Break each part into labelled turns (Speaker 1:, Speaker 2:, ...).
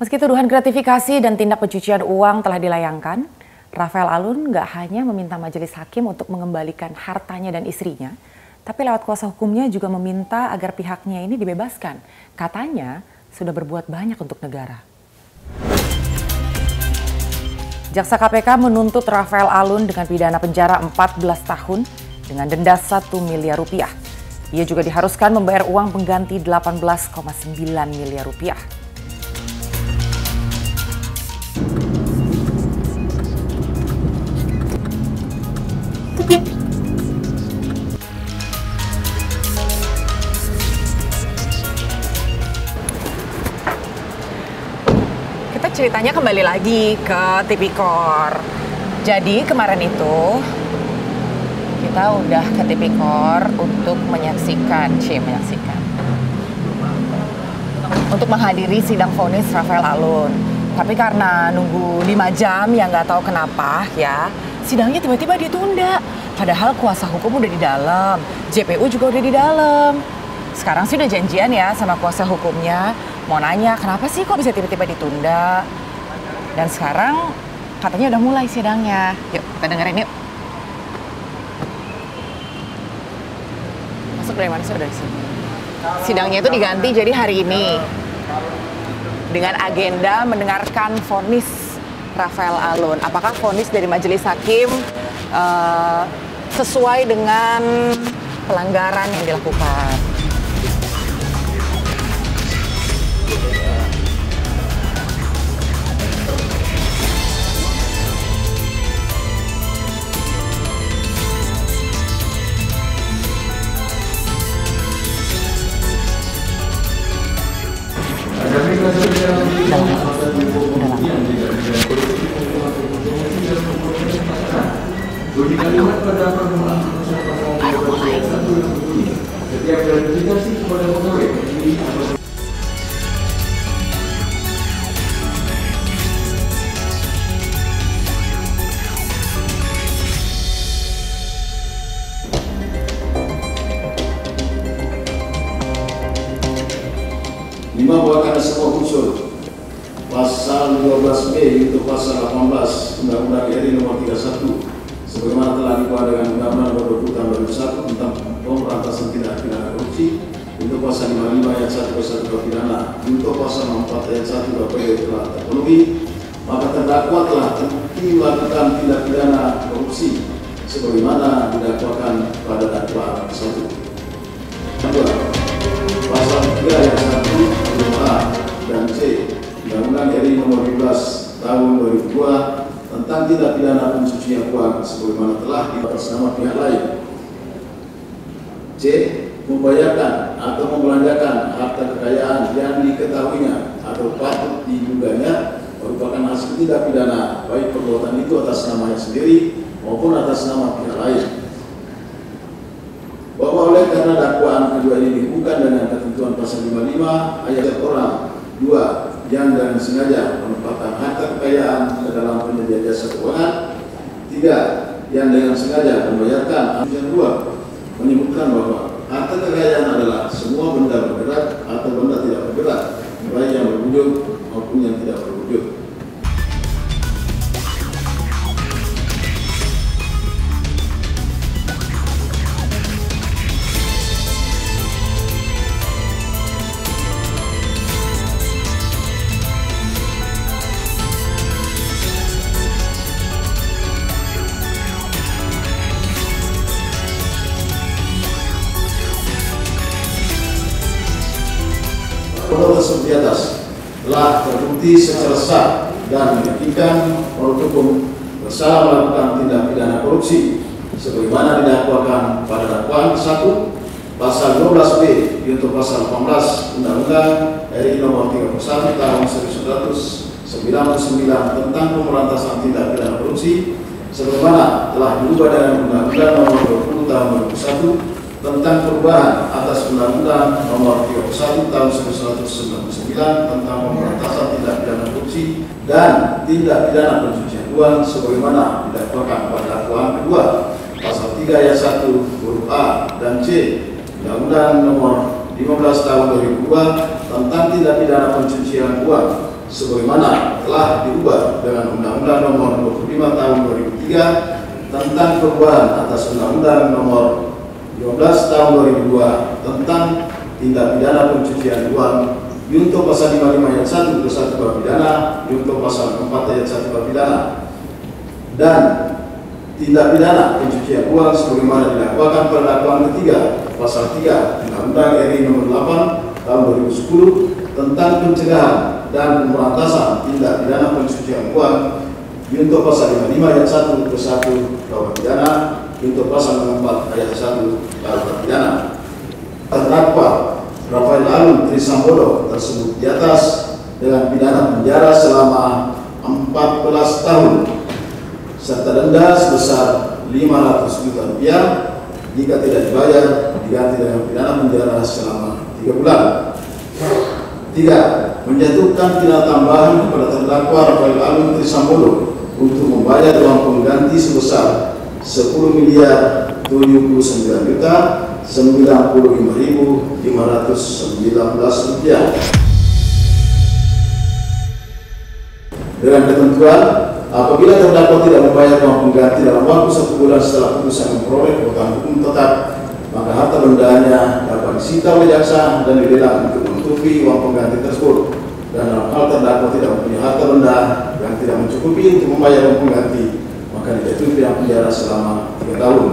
Speaker 1: Meski tuduhan gratifikasi dan tindak pencucian uang telah dilayangkan, Rafael Alun nggak hanya meminta majelis hakim untuk mengembalikan hartanya dan istrinya, tapi lewat kuasa hukumnya juga meminta agar pihaknya ini dibebaskan. Katanya sudah berbuat banyak untuk negara. Jaksa KPK menuntut Rafael Alun dengan pidana penjara 14 tahun dengan denda 1 miliar rupiah. Ia juga diharuskan membayar uang pengganti 18,9 miliar rupiah. Kita ceritanya kembali lagi ke Tipikor. Jadi kemarin itu kita udah ke Tipikor untuk untuk menghadiri sidang vonis Rafael Alun. Tapi karena nunggu 5 jam ya nggak tahu kenapa ya, sidangnya tiba-tiba ditunda. Padahal kuasa hukum udah di dalam, JPU juga udah di dalam. Sekarang sih udah janjian ya sama kuasa hukumnya, mau nanya kenapa sih kok bisa tiba-tiba ditunda. Dan sekarang katanya udah mulai sidangnya. Yuk kita dengerin yuk. Masuk dari mana sih? Dari sini. Sidangnya itu diganti jadi hari ini dengan agenda mendengarkan vonis Rafael Alun. Apakah vonis dari majelis hakim sesuai dengan pelanggaran yang dilakukan?
Speaker 2: Bahwa karena semua unsur pasal 12B yaitu pasal 18 Undang-Undang RI nomor 31 sebagaimana telah diubah dengan Undang-Undang nomor 20 tahun 2001 tentang pemberantasan tindak pidana korupsi untuk pasal 55 ayat 1 pasal 2 pidana untuk pasal 64 ayat 1 2 telah terpenuhi, maka terdakwa telah terbukti melakukan tindak pidana korupsi sebagaimana didakwakan pada dakwaan 1. Kedua, pasal 3 ayat 1 A dan C Undang-Undang RI nomor 12 tahun 2002 tentang tindak pidana pencucian uang sebagaimana telah atas nama pihak lain. C. Membayarkan atau membelanjakan harta kekayaan yang diketahuinya atau patut diduganya merupakan hasil tindak pidana baik perbuatan itu atas namanya sendiri maupun atas nama pihak lain. Bahwa oleh karena dakwaan kedua ini bukan dengan ketentuan pasal 55 ayat orang 2 yang dengan sengaja menempatkan harta kekayaan ke dalam penyedia jasa keuangan, 3 yang dengan sengaja membayarkan, yang 2 menyebutkan bahwa harta kekayaan adalah semua benda bergerak atau benda tidak bergerak, baik yang berwujud maupun yang tidak berwujud. Tersebut di atas telah terbukti secara sah dan meyakinkan menurut hukum bersalah melakukan tindak pidana korupsi sebagaimana didakwakan pada dakwaan 1 pasal 12B yaitu pasal 18 Undang-Undang RI nomor 31 tahun 1999 tentang pemberantasan tindak pidana korupsi sebagaimana telah diubah dengan Undang-Undang nomor 20 tahun 2001 tentang perubahan atas Undang-Undang nomor 31 tahun 1999 tentang pemberantasan tindak pidana korupsi dan tindak pidana pencucian uang sebagaimana didakwakan pada dakwaan kedua pasal 3 ayat 1 huruf A dan C Undang-Undang nomor 15 tahun 2002 tentang tindak pidana pencucian uang sebagaimana telah diubah dengan Undang-Undang Nomor 25 Tahun 2003 tentang perubahan atas Undang-Undang Nomor 15 Tahun 2002 tentang tindak pidana pencucian uang, junto pasal 55 ayat 1 ke 1 bab pidana, junto pasal 4 ayat 1 bab pidana, dan tindak pidana pencucian uang sebagaimana didakwakan pada dakwaan ketiga pasal 3 Undang-Undang RI Nomor 8 Tahun 2010 tentang pencegahan dan pemberantasan tindak pidana pencucian uang, junto pasal 55 ayat 1 ke 1 bab pidana, junto pasal 4 ayat 1 bab pidana. Terdakwa Rafael Alun Trisambodo tersebut di atas dengan pidana penjara selama 14 tahun serta denda sebesar 500 juta rupiah jika tidak dibayar, diganti dengan pidana penjara selama 3 bulan. 3. Menjatuhkan pidana tambahan kepada terdakwa Rafael Alun Trisambodo untuk membayar uang pengganti sebesar 10.079.095.519 rupiah. Dengan ketentuan, apabila terdakwa tidak membayar uang pengganti dalam waktu 1 bulan setelah putusan memperoleh kekuatan hukum tetap, maka harta bendanya dapat disita oleh jaksa dan dilelang untuk menutupi uang pengganti tersebut. Dan dalam hal terdakwa tidak mempunyai harta benda yang tidak mencukupi untuk membayar uang pengganti, maka dijatuhi pidana penjara selama 3 tahun.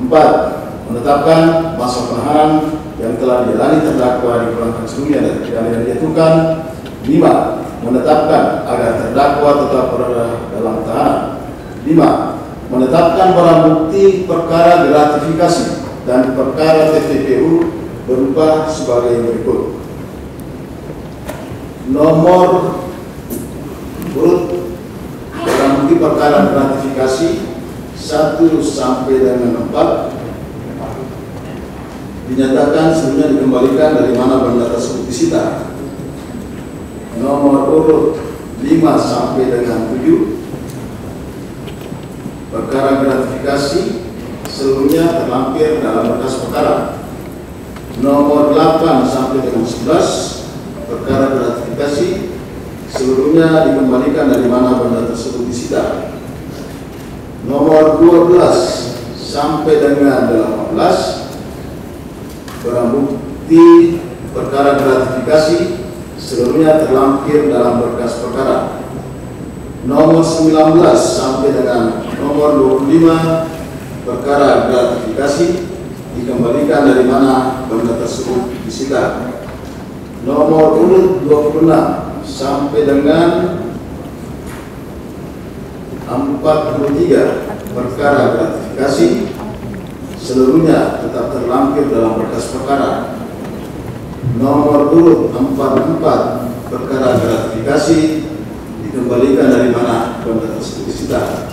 Speaker 2: 4. Menetapkan masa penahanan yang telah dijalani terdakwa dipulangkan sebelumnya dari pidana yang dijatuhkan. 5. Menetapkan agar terdakwa tetap berada dalam tahanan. 5. Menetapkan barang bukti perkara gratifikasi dan perkara TPPU berupa sebagai berikut. Nomor urut barang bukti perkara gratifikasi 1 sampai dengan 4 dinyatakan sebelumnya dikembalikan dari mana benda tersebut disita. Nomor urut 5 sampai dengan 7 perkara gratifikasi seluruhnya terlampir dalam berkas perkara. Nomor 8 sampai dengan 11 perkara gratifikasi seluruhnya dikembalikan dari mana benda tersebut disita. Nomor 12 sampai dengan 18 barang bukti perkara gratifikasi seluruhnya terlampir dalam berkas perkara. Nomor 19 sampai dengan nomor 25 perkara gratifikasi dikembalikan dari mana benda tersebut disita. Nomor urut 26 sampai dengan 43 perkara gratifikasi seluruhnya tetap terlampir dalam berkas perkara. Nomor urut 44 perkara gratifikasi dikembalikan dari mana benda tersebut disita.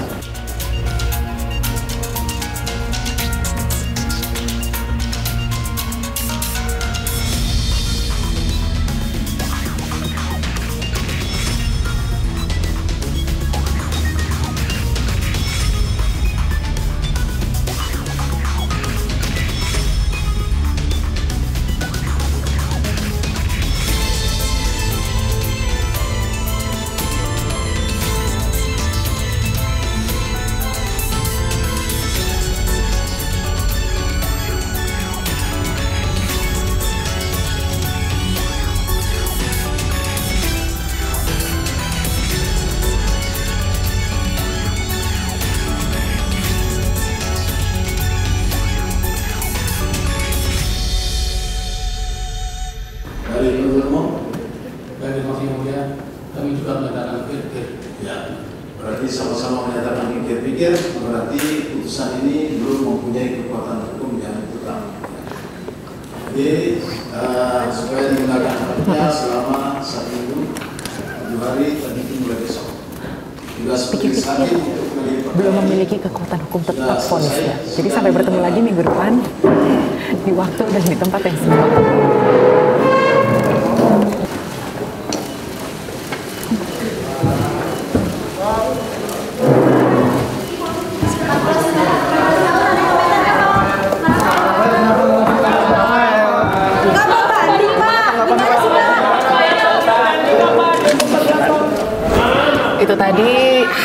Speaker 3: Dari Yang Mulia, kami juga menyatakan pikir.
Speaker 2: Ya, berarti sama-sama menyatakan pikir-pikir, berarti putusan ini belum mempunyai kekuatan hukum yang tetap. Jadi supaya digunakan haknya selama 1 minggu, 7 hari, dan itu mulai besok. Juga seperti sakit untuk
Speaker 1: belum memiliki kekuatan hukum tetap vonisnya. Jadi sampai bertemu lagi minggu depan di waktu dan di tempat yang sama.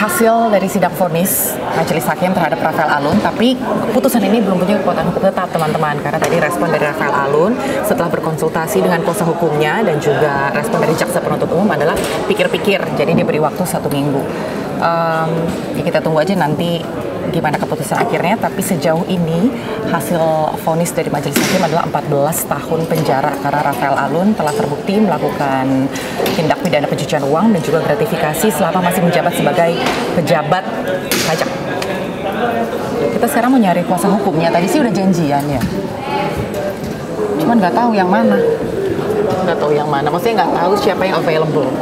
Speaker 1: hasil dari sidang vonis majelis hakim terhadap Rafael Alun, tapi putusan ini belum punya kekuatan hukum tetap, teman-teman, karena tadi respon dari Rafael Alun setelah berkonsultasi dengan kuasa hukumnya dan juga respon dari jaksa penuntut umum adalah pikir-pikir, jadi diberi waktu 1 minggu. Ya kita tunggu aja nanti gimana keputusan akhirnya, tapi sejauh ini hasil vonis dari majelis hakim adalah 14 tahun penjara karena Rafael Alun telah terbukti melakukan tindak pidana pencucian uang dan juga gratifikasi selama masih menjabat sebagai pejabat pajak. Kita sekarang mau nyari kuasa hukumnya, tadi sih udah janjian ya, cuman nggak tahu yang mana, maksudnya nggak tahu siapa yang available.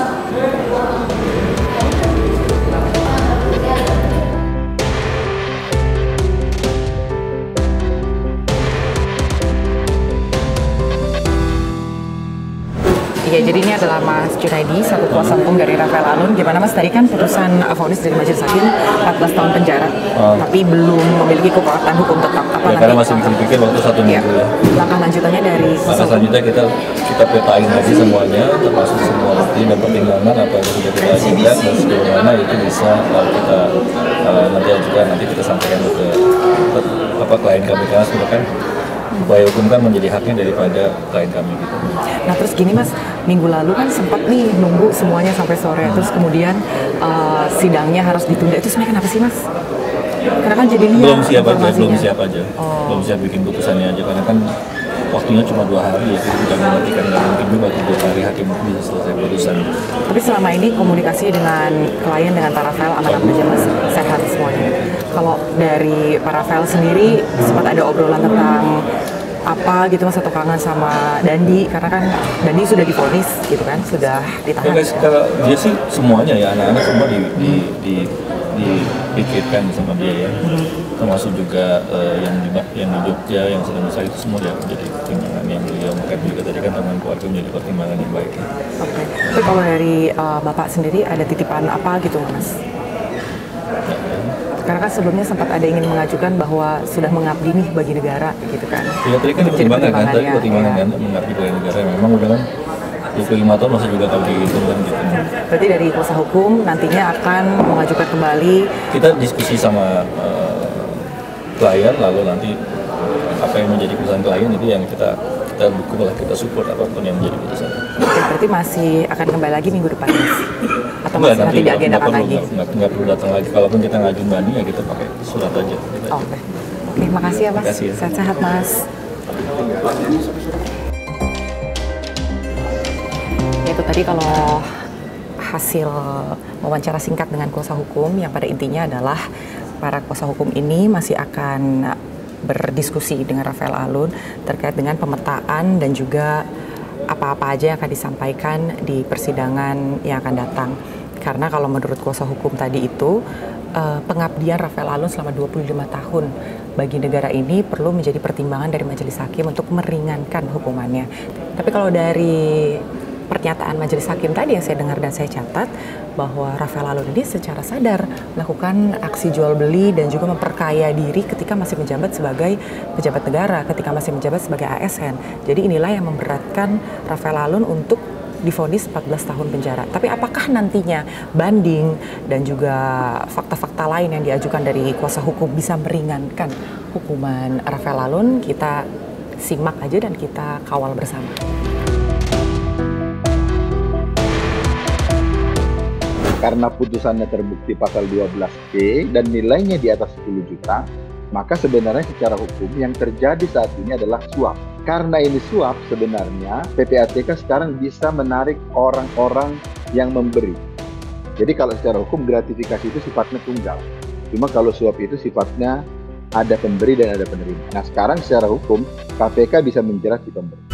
Speaker 1: Ya, jadi ini adalah Mas Junaidi, satu kuasa hukum dari Rafael Alun. Gimana Mas, tadi kan putusan vonis dari majelis hakim 14 tahun penjara, tapi belum memiliki kekuatan hukum tetap. Apa
Speaker 4: ya, karena masih pikir-pikir waktu 1 minggu ya.
Speaker 1: Langkah lanjutannya dari
Speaker 4: langkah selanjutnya kita petain lagi semuanya, termasuk semua bukti dan pertimbangan apa yang sudah kita ajukan dan sebagaimana itu bisa nanti kita sampaikan ke klien kami, karena sudah kan upaya hukum kan menjadi haknya daripada klien kami gitu.
Speaker 1: Nah terus gini Mas, minggu lalu kan sempat nih nunggu semuanya sampai sore, terus kemudian sidangnya harus ditunda, itu sebenarnya kenapa sih Mas? Karena kan jadi
Speaker 4: belum siap aja, belum siap bikin putusannya aja, karena kan waktunya cuma 2 hari ya, kita tidak menantikan, nggak mungkin juga 2 hari hakim bisa selesai putusan.
Speaker 1: Tapi selama ini komunikasi dengan klien, dengan Pak Rafael aman-aman aja Mas, sehat semuanya. Kalau dari Pak Rafael sendiri sempat ada obrolan tentang apa gitu Mas, atau kangen sama Dandi, karena kan Dandi sudah divonis gitu kan, sudah ditahan.
Speaker 4: Ya guys, kalau dia sih semuanya ya, anak-anak semua dipikirkan sama dia ya, termasuk juga yang di Jogja yang sedang besar itu semua ya menjadi pertimbangan yang beliau makan juga tadi kan, teman keluarga menjadi pertimbangan yang baik.
Speaker 1: Oke. Tapi kalau dari Bapak sendiri ada titipan apa gitu Mas? Karena kan sebelumnya sempat ada ingin mengajukan bahwa sudah mengabdi nih bagi negara gitu kan.
Speaker 4: Ya tadi kan pertimbangan kan, mengabdi bagi negara, memang udah kan 25 tahun masih juga tahu dihitung kan gitu.
Speaker 1: Berarti dari kuasa hukum nantinya akan mengajukan kembali.
Speaker 4: Kita diskusi sama klien, lalu nanti apa yang menjadi keputusan klien itu yang kita dukung lah, kita support apapun yang menjadi keputusan.
Speaker 1: Oke, berarti masih akan kembali lagi minggu depan Mas? Atau masih nanti diagendakan lagi?
Speaker 4: Nggak perlu datang lagi, kalaupun kita ngajuin banding ya kita pakai surat aja.
Speaker 1: Oke, makasih ya Mas, sehat-sehat Mas. Itu tadi kalau hasil wawancara singkat dengan kuasa hukum yang pada intinya adalah para kuasa hukum ini masih akan berdiskusi dengan Rafael Alun terkait dengan pemetaan dan juga apa-apa aja yang akan disampaikan di persidangan yang akan datang. Karena kalau menurut kuasa hukum tadi itu pengabdian Rafael Alun selama 25 tahun bagi negara ini perlu menjadi pertimbangan dari majelis hakim untuk meringankan hukumannya. Tapi kalau dari pernyataan majelis hakim tadi yang saya dengar dan saya catat, bahwa Rafael Alun ini secara sadar melakukan aksi jual beli dan juga memperkaya diri ketika masih menjabat sebagai pejabat negara, ketika masih menjabat sebagai ASN. Jadi inilah yang memberatkan Rafael Alun untuk divonis 14 tahun penjara. Tapi apakah nantinya banding dan juga fakta-fakta lain yang diajukan dari kuasa hukum bisa meringankan hukuman Rafael Alun? Kita simak aja dan kita kawal bersama.
Speaker 5: Karena putusannya terbukti pasal 12B dan nilainya di atas 10 juta, maka sebenarnya secara hukum yang terjadi saat ini adalah suap. Karena ini suap, sebenarnya PPATK sekarang bisa menarik orang-orang yang memberi. Jadi kalau secara hukum gratifikasi itu sifatnya tunggal. Cuma kalau suap itu sifatnya ada pemberi dan ada penerima. Nah sekarang secara hukum KPK bisa menjerat si pemberi.